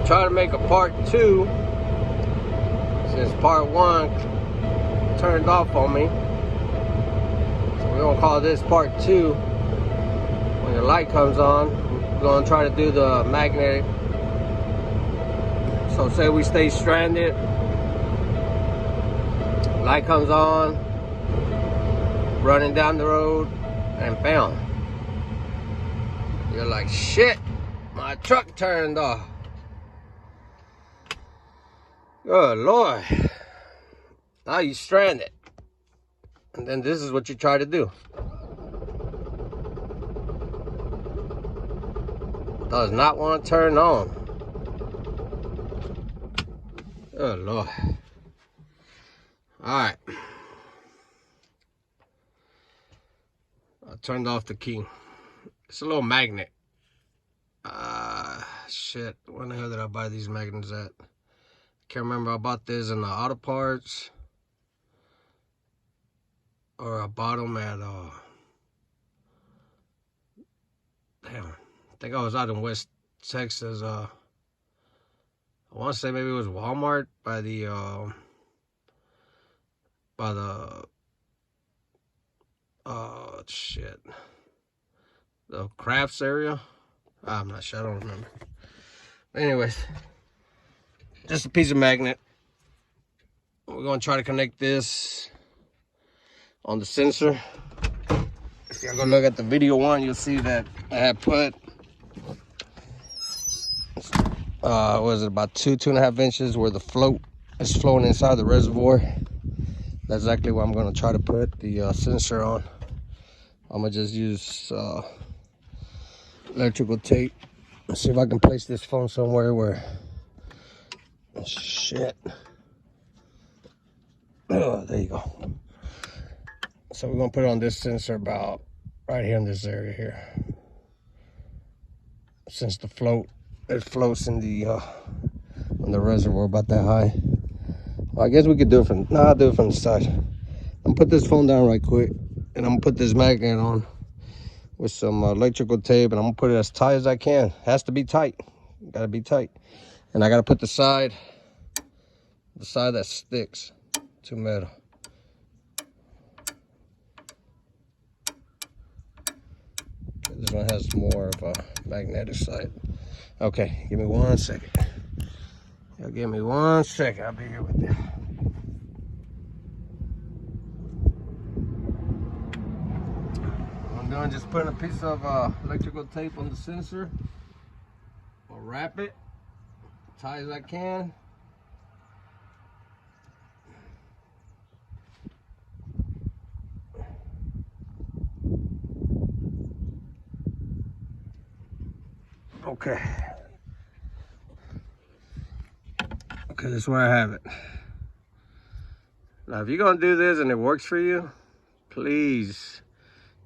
trying to make a part 2 since part 1 turned off on me. So we're gonna call this part 2. When the light comes on, we're gonna try to do the magnetic. So say we stay stranded, light comes on, running down the road, and bam, you're like, shit, my truck turned off. Good Lord. Now you stranded. And then this is what you try to do. Does not want to turn on. Good Lord. Alright. I turned off the key. It's a little magnet. Shit. When the hell did I buy these magnets at? Can't remember. I bought this in the auto parts, or I bought them at damn, I think I was out in West Texas. I want to say maybe it was Walmart by the shit, the crafts area. I'm not sure. I don't remember. But anyways, just a piece of magnet. We're gonna try to connect this on the sensor. If y'all go look at the video 1, you'll see that I had put was it about 2.5 inches where the float is flowing inside the reservoir. That's exactly what I'm gonna try to put the sensor on. I'm gonna just use electrical tape. Let's see if I can place this phone somewhere where, shit. Oh, there you go. So we're gonna put it on this sensor about right here in this area here. Since the float, it floats in the on the reservoir about that high. Well, I guess we could do it from, I'll do it from the side. I'm gonna put this phone down right quick, and I'm gonna put this magnet on with some electrical tape, and I'm gonna put it as tight as I can. It has to be tight. Gotta be tight. And I gotta put the side that sticks to metal. This one has more of a magnetic side. Okay, give me 1 second. Y'all give me 1 second. I'll be here with you. I'm doing just putting a piece of electrical tape on the sensor. I'll wrap it tight as I can. Okay. Okay, this is where I have it. Now, if you're gonna do this and it works for you, please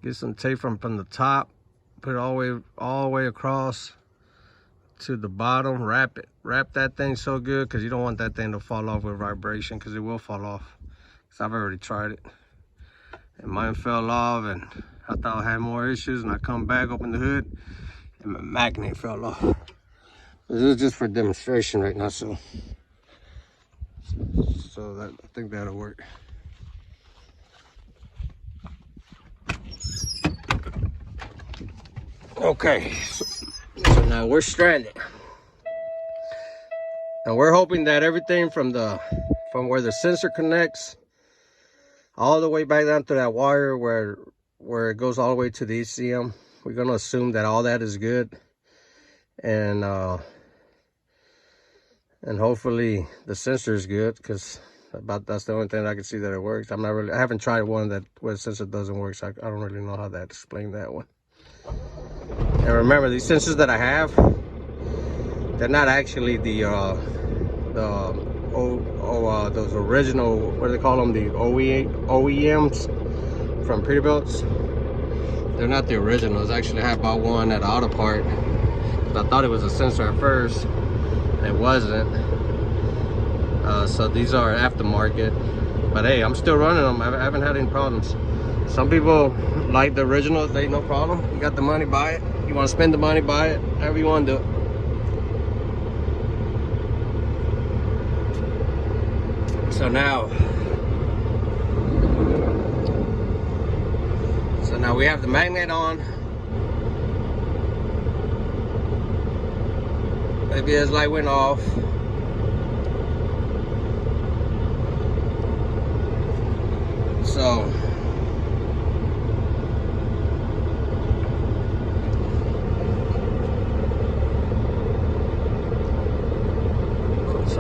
get some tape from the top, put it all the way across to the bottom. Wrap that thing so good, because you don't want that thing to fall off with vibration, because it will fall off. Because I've already tried it, and mine fell off, and I thought I had more issues, and I come back, open the hood, and my magnet fell off. This is just for demonstration right now, so that, I think that'll work. Okay, so now we're stranded, and we're hoping that everything from where the sensor connects all the way back down to that wire where it goes all the way to the ECM, we're gonna assume that all that is good, and hopefully the sensor is good, because that's the only thing I can see that it works. I haven't tried one where the sensor doesn't work, so I don't really know how to explain that one. And remember, these sensors that I have, they're not actually those original, what do they call them, the OEMs from Peterbilts. They're not the originals. Actually, I bought one at Auto Part. I thought it was a sensor at first, and it wasn't. So these are aftermarket, but hey, I'm still running them. I haven't had any problems. Some people like the original, they no problem. You got the money, buy it. You want to spend the money, buy it. However you want to do it. So now we have the magnet on. Maybe his light went off. So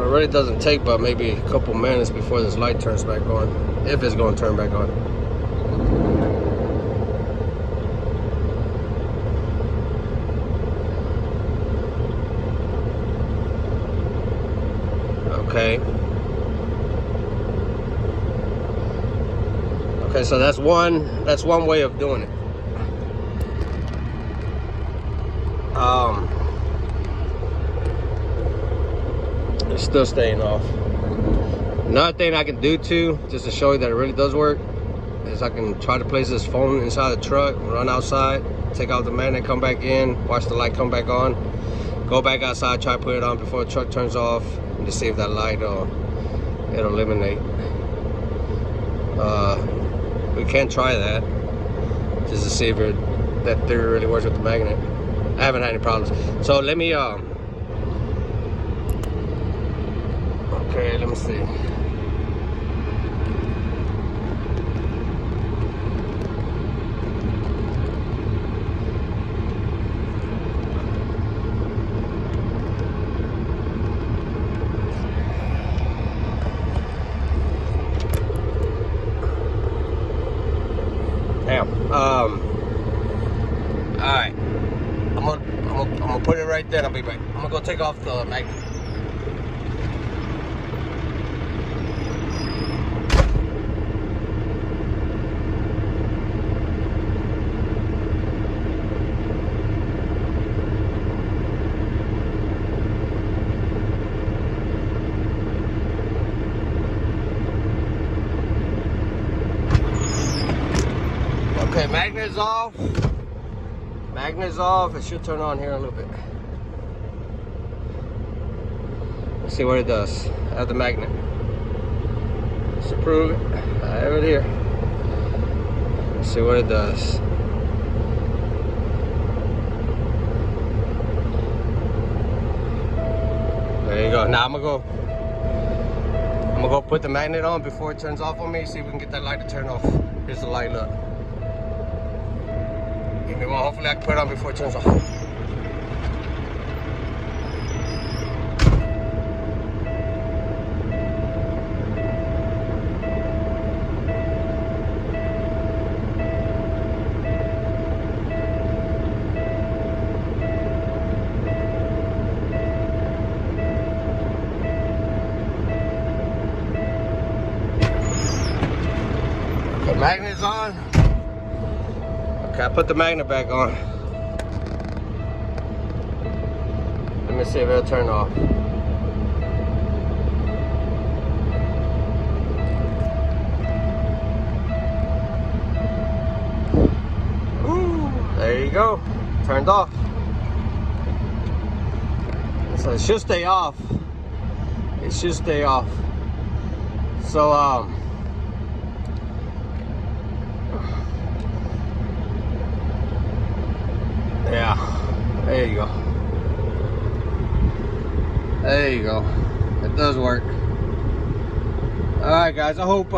it really doesn't take but maybe a couple minutes before this light turns back on, if it's going to turn back on. Okay. Okay, so that's one way of doing it. It's still staying off. Another thing I can do too, just to show you that it really does work, is I can try to place this phone inside the truck, run outside, take out the magnet, come back in, watch the light come back on, go back outside, try to put it on before the truck turns off, and to see if that light it'll eliminate. We can try that just to see if that theory really works with the magnet. I haven't had any problems. So let me okay, let me see. Damn. All right. I'm gonna put it right there. And I'll be back. I'm gonna go take off the magnet. Okay, magnet is off. Magnet is off. It should turn on here in a little bit. Let's see what it does. I have the magnet. Let's approve it. I have it here. Let's see what it does. There you go. Now I'm gonna go put the magnet on before it turns off on me. See if we can get that light to turn off. Here's the light, look. Give me one. Hopefully I can put it on before it turns off. The magnet is on. Okay, I put the magnet back on. Let me see if it'll turn off. Ooh, there you go. Turned off. So it should stay off. It should stay off. So yeah, there you go. There you go. It does work. All right, guys. I hope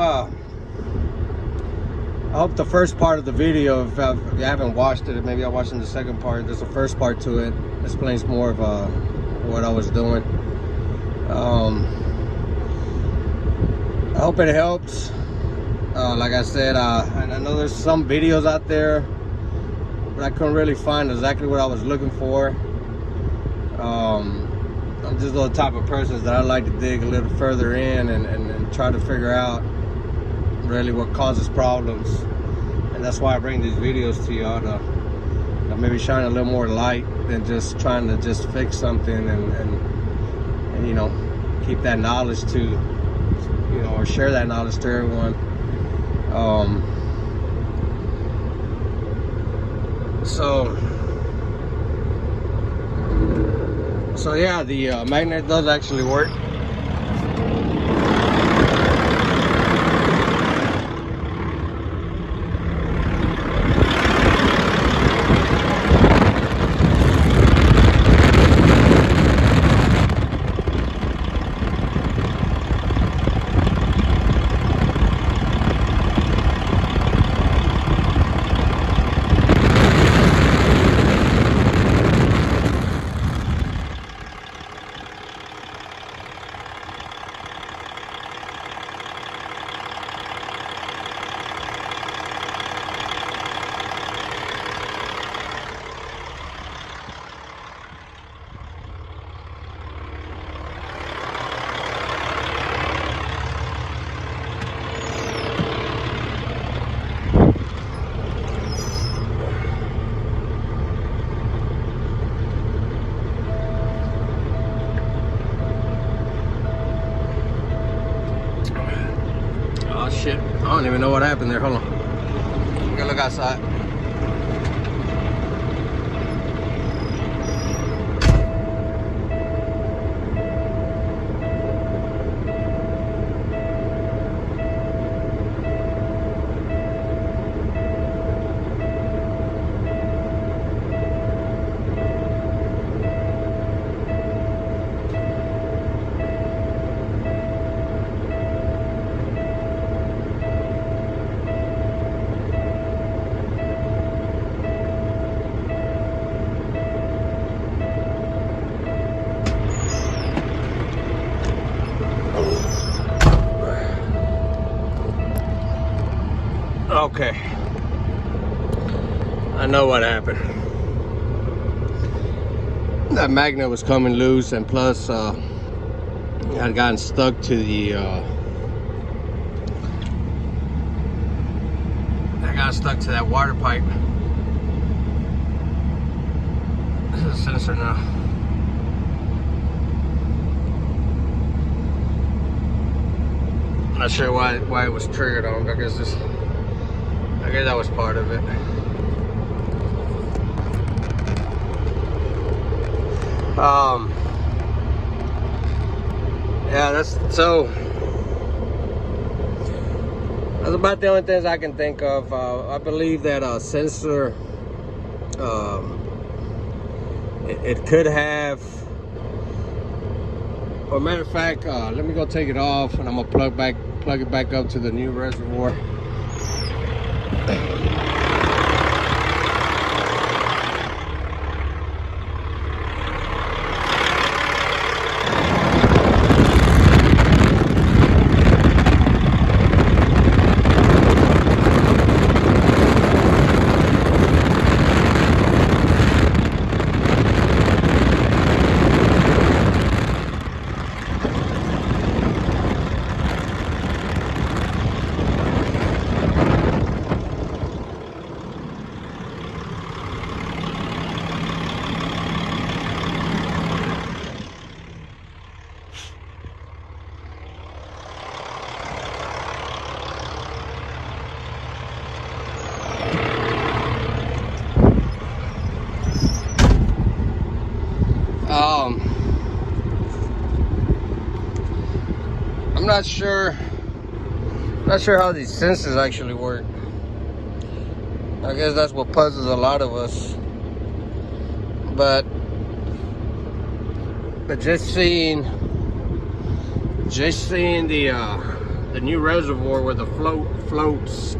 the first part of the video, if you haven't watched it, maybe I'll watch in the second part. There's a first part to it. Explains more of what I was doing. I hope it helps. Like I said, and I know there's some videos out there, but I couldn't really find exactly what I was looking for. I'm just the type of person that I like to dig a little further in and try to figure out really what causes problems. And that's why I bring these videos to y'all, to maybe shine a little more light than just trying to just fix something and you know, keep that knowledge to, you know, or share that knowledge to everyone. So yeah, the magnet does actually work. don't even know what happened there. Hold on. Go look outside. Okay, I know what happened. That magnet was coming loose, and plus I had gotten stuck to the that water pipe. This is a sensor now. I'm not sure why it was triggered on. I guess that was part of it. Yeah, that's about the only things I can think of. I believe that a sensor, it could have, or matter of fact, let me go take it off, and I'm gonna plug it back up to the new reservoir. I'm not sure how these sensors actually work. I guess that's what puzzles a lot of us. But just seeing the new reservoir where the floats.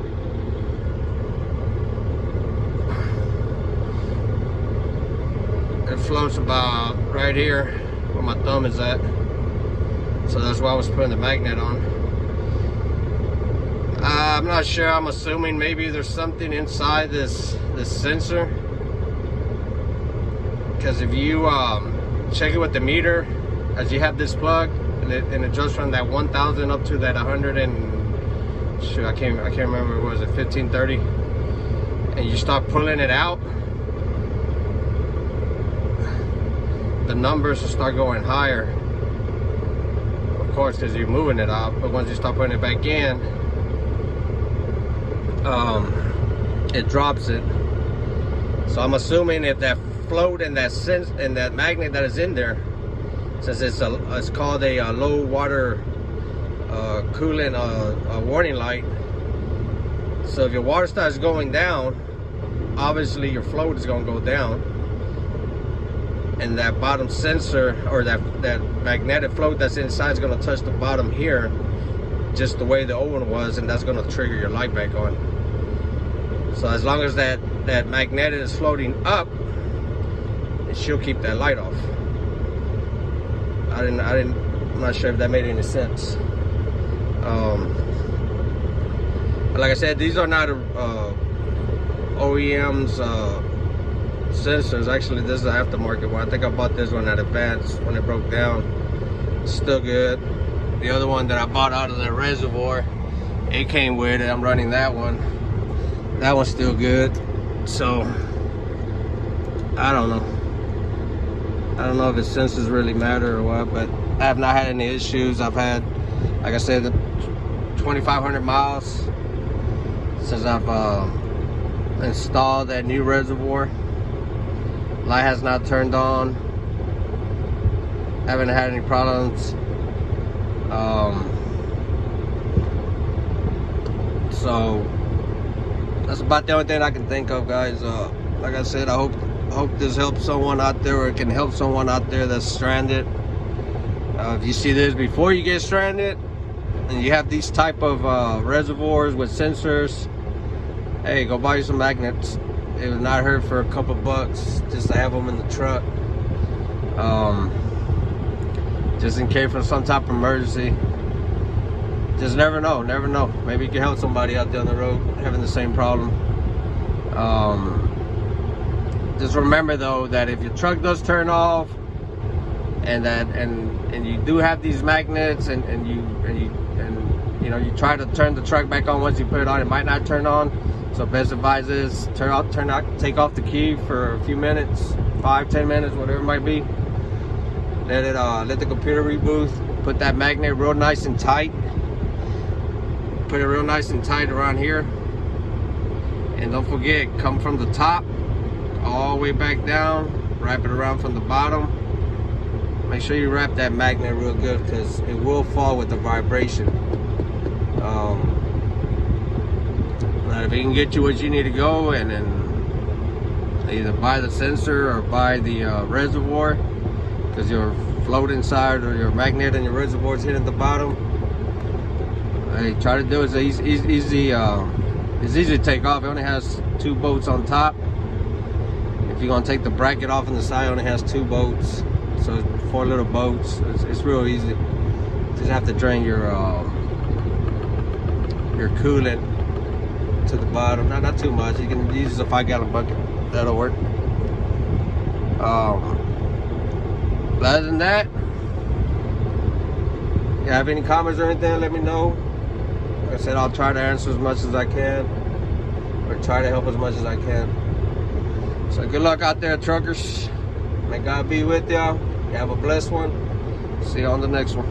It floats about right here where my thumb is at. So that's why I was putting the magnet on. I'm not sure. I'm assuming maybe there's something inside this sensor. Because if you check it with the meter, as you have this plug, and it goes from that 1,000 up to that 100 and shoot, I can't remember, what was it, 1530, and you start pulling it out, the numbers will start going higher, of course, because you're moving it out. But once you start putting it back in, it drops it. So I'm assuming if that float and that magnet that is in there, since it's called a low water coolant warning light, so if your water starts going down, obviously your float is going to go down, and that bottom sensor, or that magnetic float that's inside, is going to touch the bottom here, just the way the old one was, and that's going to trigger your light back on. So as long as that magnet is floating up, it should keep that light off. I'm not sure if that made any sense. But like I said, these are not OEM's sensors. Actually, this is an aftermarket one. I think I bought this one at Advance when it broke down. It's still good. The other one that I bought out of the reservoir, it came with it. I'm running that one. That one's still good. So I don't know. I don't know if its sensors really matter or what, but I have not had any issues. I've had, like I said, the 2,500 miles since I've installed that new reservoir. Light has not turned on. Haven't had any problems. So that's about the only thing I can think of, guys. Like I said, I hope this helps someone out there, or it can help someone out there that's stranded. If you see this before you get stranded and you have these type of reservoirs with sensors, hey, go buy you some magnets. It would not hurt for a couple bucks just to have them in the truck, just in case for some type of emergency. Just never know, never know. Maybe you can help somebody out there on the road having the same problem. Just remember though that if your truck does turn off, and you do have these magnets, and you know, you try to turn the truck back on, once you put it on, it might not turn on. So best advice is take off the key for a few minutes, 5-10 minutes, whatever it might be. Let the computer reboot. Put that magnet real nice and tight. Put it real nice and tight around here. And don't forget, come from the top all the way back down. Wrap it around from the bottom. Make sure you wrap that magnet real good, because it will fall with the vibration. But if it can get you what you need to go, and then either buy the sensor or buy the reservoir, because your float inside, or your magnet and your reservoir is hitting the bottom. Hey, try to do it. It's easy to take off. It only has 2 bolts on top. If you're gonna take the bracket off on the side, it only has 2 bolts. So 4 little bolts. It's real easy. Just have to drain your coolant to the bottom. Not too much. You can use a 5-gallon bucket. That'll work. Other than that, if you have any comments or anything, let me know. Like I said, I'll try to answer as much as I can, or try to help as much as I can. So good luck out there, truckers. May God be with y'all. You have a blessed one. See you on the next one.